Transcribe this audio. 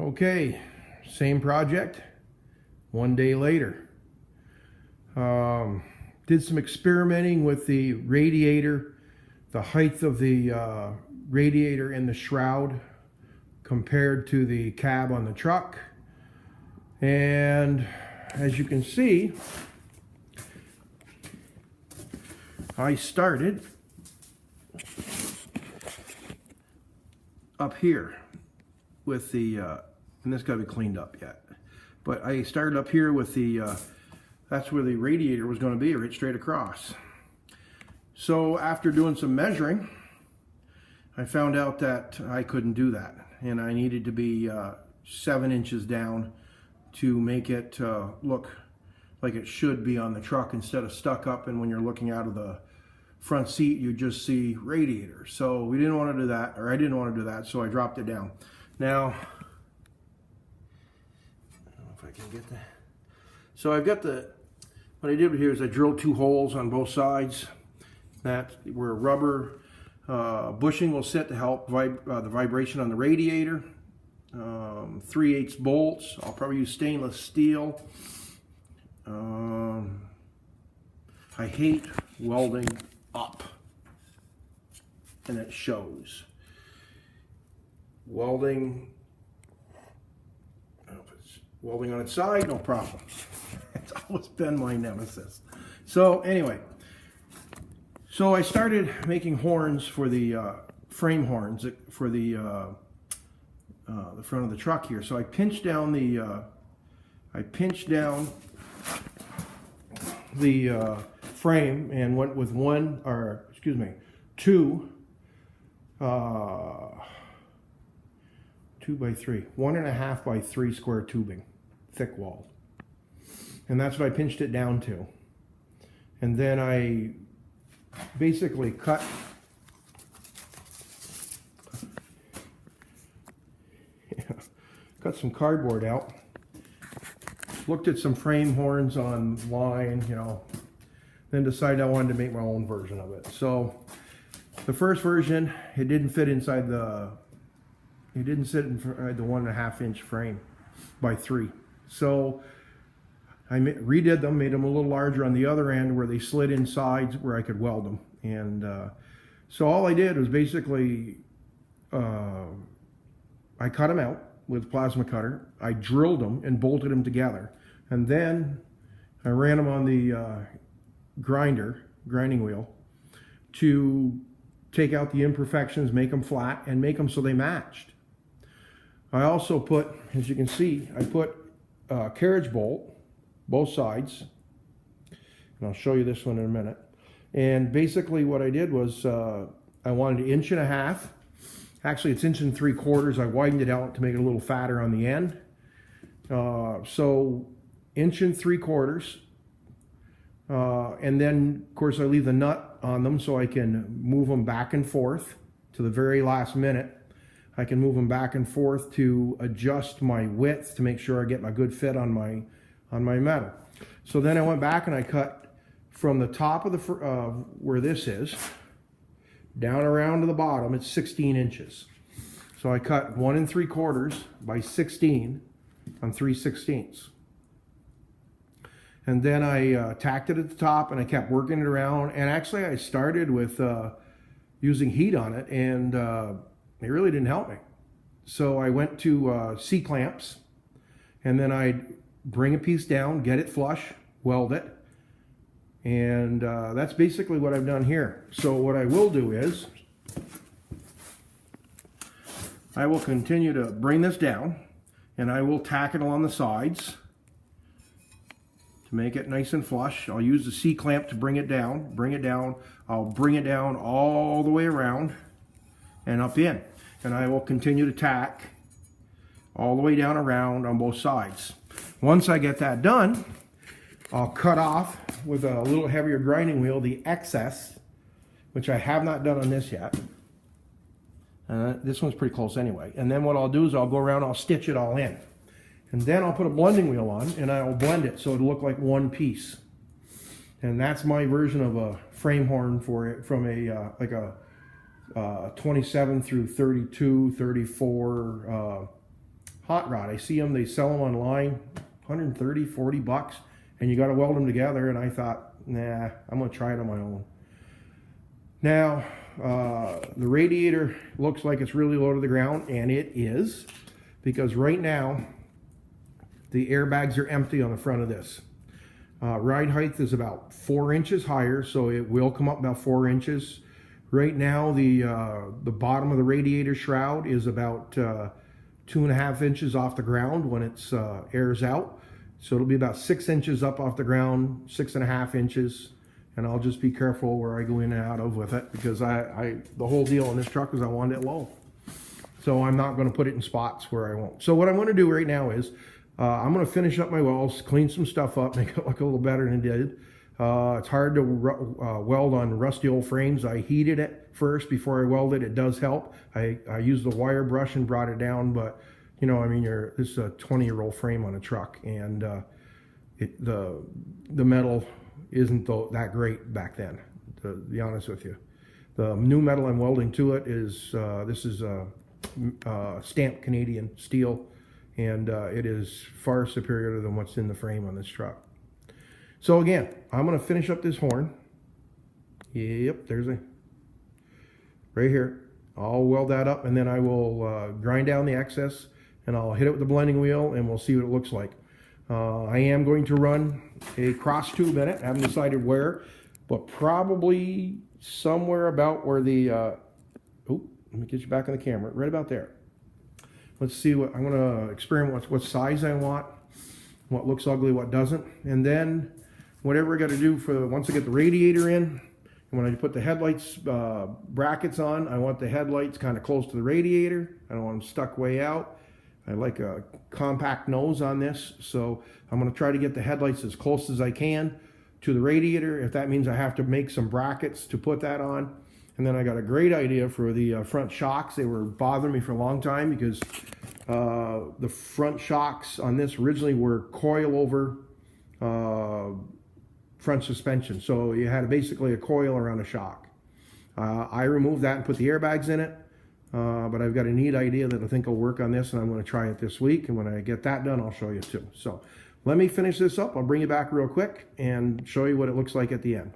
Okay, same project, one day later. Did some experimenting with the radiator, the height of the radiator in the shroud compared to the cab on the truck. And as you can see, I started up here with the, and this got to be cleaned up yet, but I started up here with the, that's where the radiator was going to be, right straight across. So after doing some measuring, I found out that I couldn't do that, and I needed to be 7 inches down to make it look like it should be on the truck instead of stuck up, and when you're looking out of the front seat you just see radiator. So we didn't want to do that, or I didn't want to do that, so I dropped it down. Now, I don't know if I can get that. So I've got the, what I did here is I drilled 2 holes on both sides that where rubber bushing will sit to help the vibration on the radiator. 3/8 bolts. I'll probably use stainless steel. I hate welding up, and it shows. Welding on its side, no problem. It's always been my nemesis. So anyway, so I started making horns for the frame horns for the front of the truck here. So I pinched down the frame and went with 1.5 by 3 square tubing, thick wall. And that's what I pinched it down to. And then I basically cut some cardboard out, looked at some frame horns online, you know, then decided I wanted to make my own version of it. So the first version, it didn't fit inside the, it didn't sit inside the 1.5 inch frame by 3. So I redid them, made them a little larger on the other end where they slid inside where I could weld them. And so all I did was basically, I cut them out with a plasma cutter. I drilled them and bolted them together. And then I ran them on the grinding wheel to take out the imperfections, make them flat, and make them so they matched. I also put, as you can see, I put a carriage bolt, both sides, and I'll show you this one in a minute. And basically what I did was I wanted 1.5 inches. Actually, it's 1.75 inches. I widened it out to make it a little fatter on the end. So 1.75 inches. And then, of course, I leave the nut on them so I can move them back and forth to the very last minute. I can move them back and forth to adjust my width to make sure I get my good fit on my metal. So then I went back and I cut from the top of the where this is down around to the bottom. It's 16 inches. So I cut 1.75 by 16 on 3/16. And then I tacked it at the top and I kept working it around. And actually I started with using heat on it, and it really didn't help me. So I went to C-clamps, and then I'd bring a piece down, get it flush, weld it. And that's basically what I've done here. So what I will do is I will continue to bring this down, and I will tack it along the sides to make it nice and flush. I'll use the C-clamp to bring it down, I'll bring it down all the way around and up in. And I will continue to tack all the way down around on both sides. Once I get that done, I'll cut off with a little heavier grinding wheel the excess, which I have not done on this yet. This one's pretty close anyway. And then what I'll do is I'll go around, I'll stitch it all in. And then I'll put a blending wheel on and I'll blend it so it'll look like one piece. And that's my version of a frame horn for it, from a like a 27 through 32, 34 hot rod. I see them, they sell them online, 130, 40 bucks, and you got to weld them together. And I thought, nah, I'm going to try it on my own. Now, the radiator looks like it's really low to the ground, and it is, because right now the airbags are empty on the front of this. Ride height is about 4 inches higher, so it will come up about 4 inches. Right now, the bottom of the radiator shroud is about 2.5 inches off the ground when it's airs out. So it'll be about 6 inches up off the ground, 6.5 inches. And I'll just be careful where I go in and out of with it, because the whole deal on this truck is I want it low. So I'm not going to put it in spots where I won't. So what I'm going to do right now is I'm going to finish up my welds, clean some stuff up, make it look a little better than it did. It's hard to weld on rusty old frames. I heated it first before I welded. It does help. I used the wire brush and brought it down, but you know, I mean, this is a 20-year-old frame on a truck, and the metal isn't that great back then, to be honest with you. The new metal I'm welding to it is this is stamped Canadian steel, and it is far superior than what's in the frame on this truck. So again, I'm going to finish up this horn. Yep, there's right here. I'll weld that up, and then I will grind down the excess, and I'll hit it with the blending wheel, and we'll see what it looks like. I am going to run a cross tube in it. I haven't decided where, but probably somewhere about where the, oh, let me get you back on the camera, right about there. Let's see what, I'm going to experiment what size I want, what looks ugly, what doesn't. And then whatever I got to do for, once I get the radiator in, and when I put the headlights brackets on, I want the headlights kind of close to the radiator. I don't want them stuck way out. I like a compact nose on this, so I'm going to try to get the headlights as close as I can to the radiator. If that means I have to make some brackets to put that on. And then I got a great idea for the front shocks. They were bothering me for a long time, because the front shocks on this originally were coil over front suspension. So you had basically a coil around a shock. I removed that and put the airbags in it. But I've got a neat idea that I think will work on this, and I'm going to try it this week. And when I get that done, I'll show you too. So let me finish this up. I'll bring you back real quick and show you what it looks like at the end.